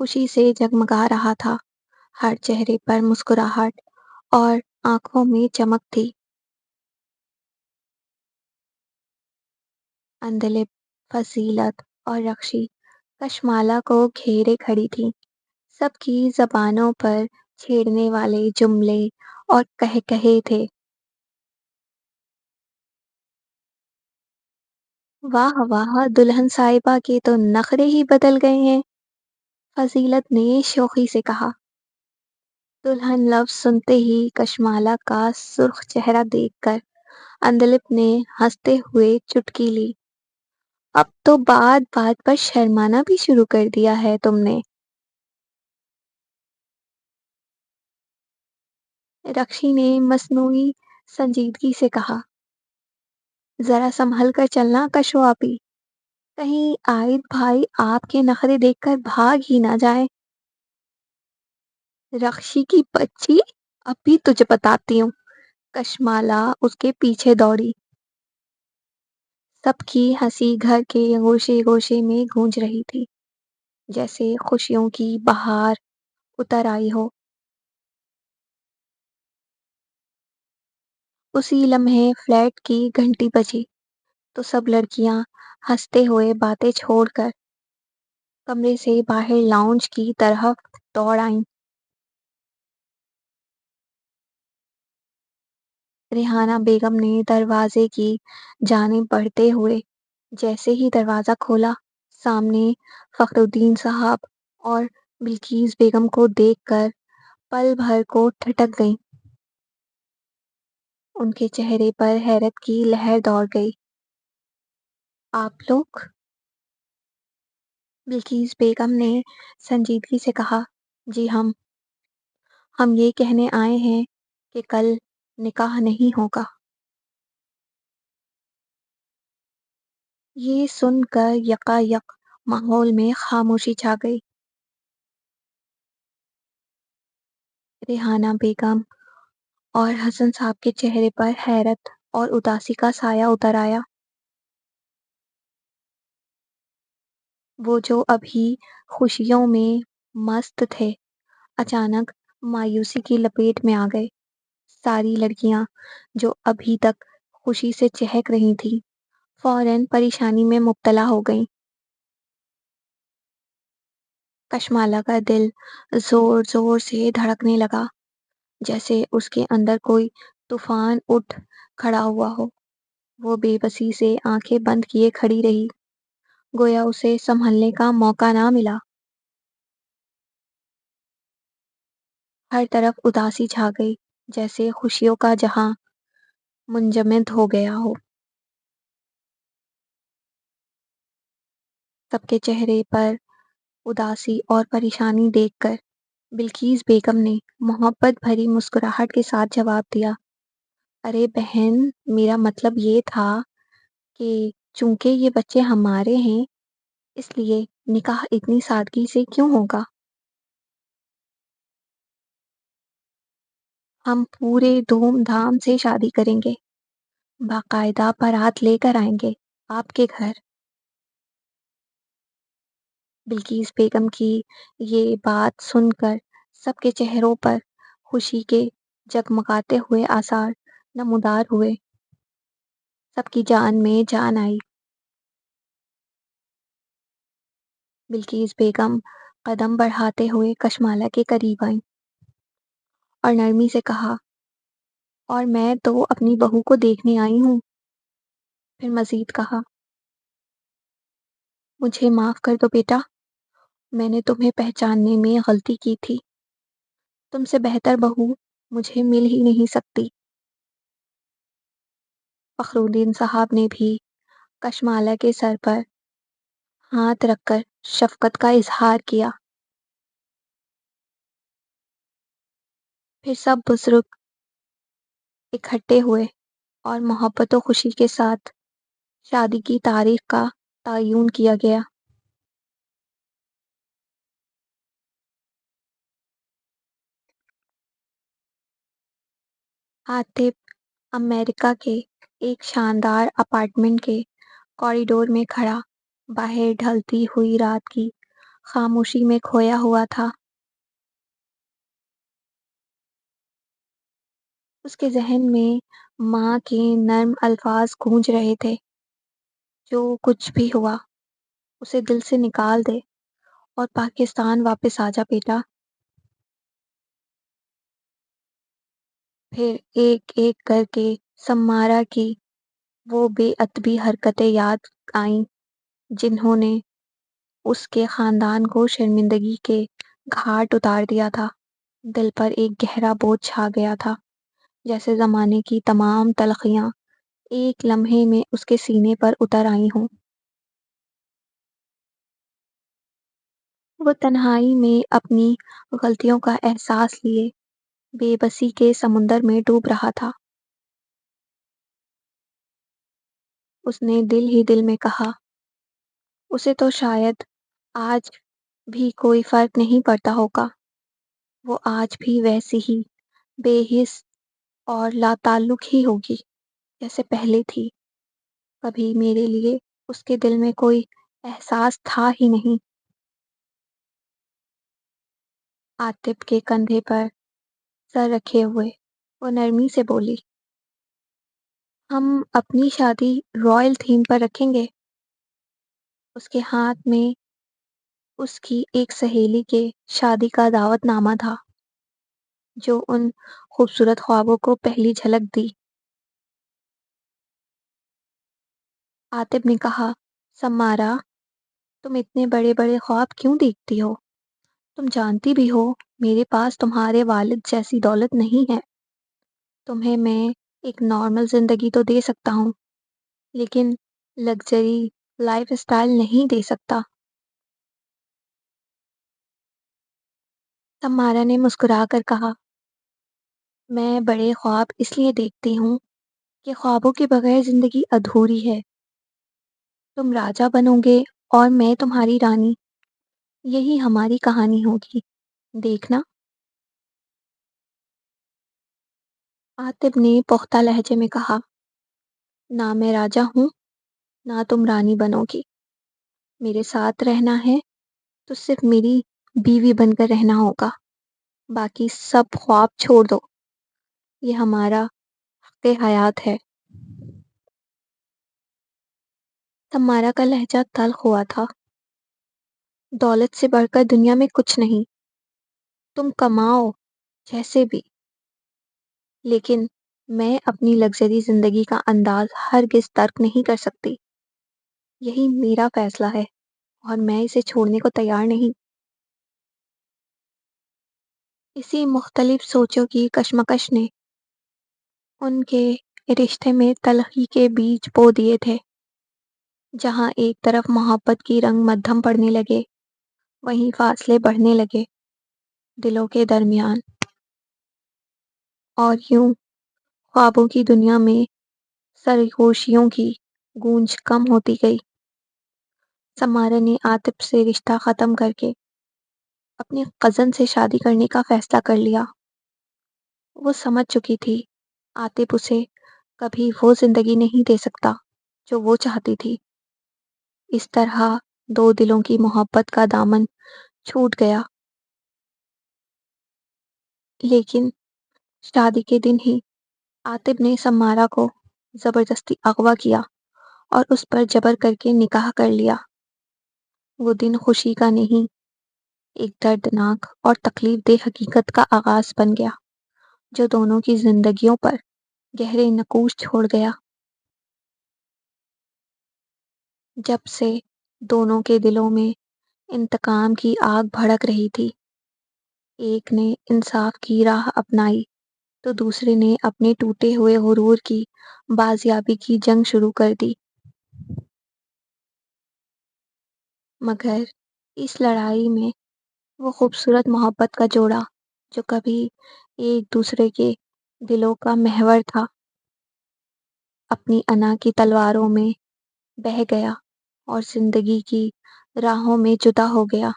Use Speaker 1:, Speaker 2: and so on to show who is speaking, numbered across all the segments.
Speaker 1: خوشی سے جگمگا رہا تھا، ہر چہرے پر مسکراہٹ اور آنکھوں میں چمک تھی۔ اندلپ، فصیلت اور رکشی کشمالا کو گھیرے کھڑی تھی، سب کی زبانوں پر چھیڑنے والے جملے اور کہے تھے۔ واہ واہ، دلہن صاحبہ کے تو نخرے ہی بدل گئے ہیں، فضیلت نے شوخی سے کہا۔ دلہن لفظ سنتے ہی کشمالا کا سرخ چہرہ دیکھ کر اندلپ نے ہنستے ہوئے چٹکی لی۔ اب تو بات بات پر شرمانا بھی شروع کر دیا ہے تم نے۔ رکشی نے مصنوعی سنجیدگی سے کہا۔ ذرا سنبھل کر چلنا کشو آپی، کہیں عائد بھائی آپ کے نخرے دیکھ کر بھاگ ہی نہ جائے۔ رکشی کی بچی، ابھی تجھے بتاتی ہوں۔ کشمالا اس کے پیچھے دوڑی۔ سب کی ہنسی گھر کے گوشے گوشے میں گونج رہی تھی، جیسے خوشیوں کی بہار اتر آئی ہو۔ اسی لمحے فلیٹ کی گھنٹی بجی تو سب لڑکیاں ہنستے ہوئے باتیں چھوڑ کر کمرے سے باہر لاؤنج کی طرف دوڑ آئیں۔ ریحانہ بیگم نے دروازے کی جانب بڑھتے ہوئے جیسے ہی دروازہ کھولا، سامنے فخرالدین صاحب اور بلقیس بیگم کو دیکھ کر پل بھر کو ٹھٹک گئیں۔ ان کے چہرے پر حیرت کی لہر دوڑ گئی۔ آپ لوگ؟ بلقیس بیگم نے سنجیدگی سے کہا۔ جی ہم یہ کہنے آئے ہیں کہ کل نکاح نہیں ہوگا۔ یہ سن کر یکایک ماحول میں خاموشی چھا گئی۔ ریحانہ بیگم اور حسن صاحب کے چہرے پر حیرت اور اداسی کا سایہ اتر آیا۔ وہ جو ابھی خوشیوں میں مست تھے، اچانک مایوسی کی لپیٹ میں آ گئے۔ ساری لڑکیاں جو ابھی تک خوشی سے چہک رہی تھیں، فوراً پریشانی میں مبتلا ہو گئیں۔ کشمالا کا دل زور زور سے دھڑکنے لگا، جیسے اس کے اندر کوئی طوفان اٹھ کھڑا ہوا ہو۔ وہ بے بسی سے آنکھیں بند کیے کھڑی رہی، گویا اسے سنبھلنے کا موقع نہ ملا۔ ہر طرف اداسی چھا گئی، جیسے خوشیوں کا جہاں منجمد ہو گیا ہو۔ سب کے چہرے پر اداسی اور پریشانی دیکھ کر بلقیس بیگم نے محبت بھری مسکراہٹ کے ساتھ جواب دیا۔ ارے بہن، میرا مطلب یہ تھا کہ چونکہ یہ بچے ہمارے ہیں، اس لیے نکاح اتنی سادگی سے کیوں ہوگا؟ ہم پورے دھوم دھام سے شادی کریں گے، باقاعدہ بارات لے کر آئیں گے آپ کے گھر۔ بلقیس بیگم کی یہ بات سن کر سب کے چہروں پر خوشی کے جگمگاتے ہوئے آثار نمودار ہوئے۔ سب کی جان میں جان آئی۔ بلقیس بیگم قدم بڑھاتے ہوئے کشمالا کے قریب آئیں اور نرمی سے کہا، اور میں تو اپنی بہو کو دیکھنے آئی ہوں۔ پھر مزید کہا، مجھے معاف کر دو بیٹا، میں نے تمہیں پہچاننے میں غلطی کی تھی۔ تم سے بہتر بہو مجھے مل ہی نہیں سکتی۔ فخرالدین صاحب نے بھی کشمالا کے سر پر ہاتھ رکھ کر شفقت کا اظہار کیا۔ پھر سب بزرگ اکٹھے ہوئے اور محبت و خوشی کے ساتھ شادی کی تاریخ کا تعین کیا گیا۔ عاطف امریکہ کے ایک شاندار اپارٹمنٹ کے کوریڈور میں کھڑا، باہر ڈھلتی ہوئی رات کی خاموشی میں کھویا ہوا تھا۔ اس کے ذہن میں ماں کے نرم الفاظ گونج رہے تھے، جو کچھ بھی ہوا اسے دل سے نکال دے اور پاکستان واپس آ جا بیٹا۔ پھر ایک ایک کر کے سمارا کی وہ بے ادبی حرکتیں یاد آئیں جنہوں نے اس کے خاندان کو شرمندگی کے گھاٹ اتار دیا تھا۔ دل پر ایک گہرا بوجھ چھا گیا تھا، جیسے زمانے کی تمام تلخیاں ایک لمحے میں اس کے سینے پر اتر آئی ہوں۔ وہ تنہائی میں اپنی غلطیوں کا احساس لیے بے بسی کے سمندر میں ڈوب رہا تھا۔ اس نے دل ہی دل میں کہا، اسے تو شاید آج بھی کوئی فرق نہیں پڑتا ہوگا، وہ آج بھی ویسی ہی بے حس اور لا تعلق ہی ہوگی جیسے پہلے تھی۔ کبھی میرے لیے اس کے دل میں کوئی احساس تھا ہی نہیں۔ عاطف کے کندھے پر سر رکھے ہوئے وہ نرمی سے بولی، ہم اپنی شادی رائل تھیم پر رکھیں گے۔ اس کے ہاتھ میں اس کی ایک سہیلی کے شادی کا دعوت نامہ تھا، جو ان خوبصورت خوابوں کو پہلی جھلک دی۔ عاطف نے کہا، سمارا، تم اتنے بڑے بڑے خواب کیوں دیکھتی ہو؟ تم جانتی بھی ہو میرے پاس تمہارے والد جیسی دولت نہیں ہے۔ تمہیں میں ایک نارمل زندگی تو دے سکتا ہوں، لیکن لگژری لائف اسٹائل نہیں دے سکتا۔ سمارا نے مسکرا کر کہا، میں بڑے خواب اس لیے دیکھتی ہوں کہ خوابوں کے بغیر زندگی ادھوری ہے۔ تم راجا بنو گے اور میں تمہاری رانی، یہی ہماری کہانی ہوگی، دیکھنا۔ عاطف نے پختہ لہجے میں کہا، نہ میں راجا ہوں، نہ تم رانی بنو گی۔ میرے ساتھ رہنا ہے تو صرف میری بیوی بن کر رہنا ہوگا، باقی سب خواب چھوڑ دو، یہ ہمارا حق حیات ہے۔ سمارا کا لہجہ تلخ ہوا تھا، دولت سے بڑھ کر دنیا میں کچھ نہیں، تم کماؤ جیسے بھی، لیکن میں اپنی لگژری زندگی کا انداز ہرگز ترک نہیں کر سکتی۔ یہی میرا فیصلہ ہے اور میں اسے چھوڑنے کو تیار نہیں۔ اسی مختلف سوچوں کی کشمکش نے ان کے رشتے میں تلخی کے بیج بو دیے تھے۔ جہاں ایک طرف محبت کی رنگ مدھم پڑنے لگے، وہیں فاصلے بڑھنے لگے دلوں کے درمیان، اور یوں خوابوں کی دنیا میں سرگوشیوں کی گونج کم ہوتی گئی۔ سمارا نے عاطف سے رشتہ ختم کر کے اپنی کزن سے شادی کرنے کا فیصلہ کر لیا۔ وہ سمجھ چکی تھی عاطف اسے کبھی وہ زندگی نہیں دے سکتا جو وہ چاہتی تھی۔ اس طرح دو دلوں کی محبت کا دامن چھوٹ گیا۔ لیکن شادی کے دن ہی عاطف نے سمارا کو زبردستی اغوا کیا اور اس پر جبر کر کے نکاح کر لیا۔ وہ دن خوشی کا نہیں، ایک دردناک اور تکلیف دہ حقیقت کا آغاز بن گیا، جو دونوں کی زندگیوں پر گہرے نقوش چھوڑ گیا۔ جب سے دونوں کے دلوں میں انتقام کی آگ بھڑک رہی تھی، ایک نے انصاف کی راہ اپنائی تو دوسرے نے اپنے ٹوٹے ہوئے غرور کی بازیابی کی جنگ شروع کر دی۔ مگر اس لڑائی میں وہ خوبصورت محبت کا جوڑا جو کبھی ایک دوسرے کے دلوں کا محور تھا، اپنی انا کی تلواروں میں بہہ گیا اور زندگی کی راہوں میں جدا ہو گیا۔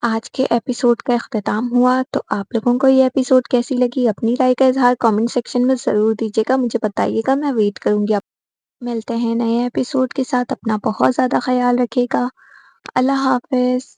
Speaker 1: آج کے ایپیسوڈ کا اختتام ہوا، تو آپ لوگوں کو یہ ایپیسوڈ کیسی لگی؟ اپنی رائے کا اظہار کامنٹ سیکشن میں ضرور دیجیے گا، مجھے بتائیے گا، میں ویٹ کروں گی آپ ملتے ہیں نئے ایپیسوڈ کے ساتھ، اپنا بہت زیادہ خیال رکھیے گا۔ اللہ حافظ۔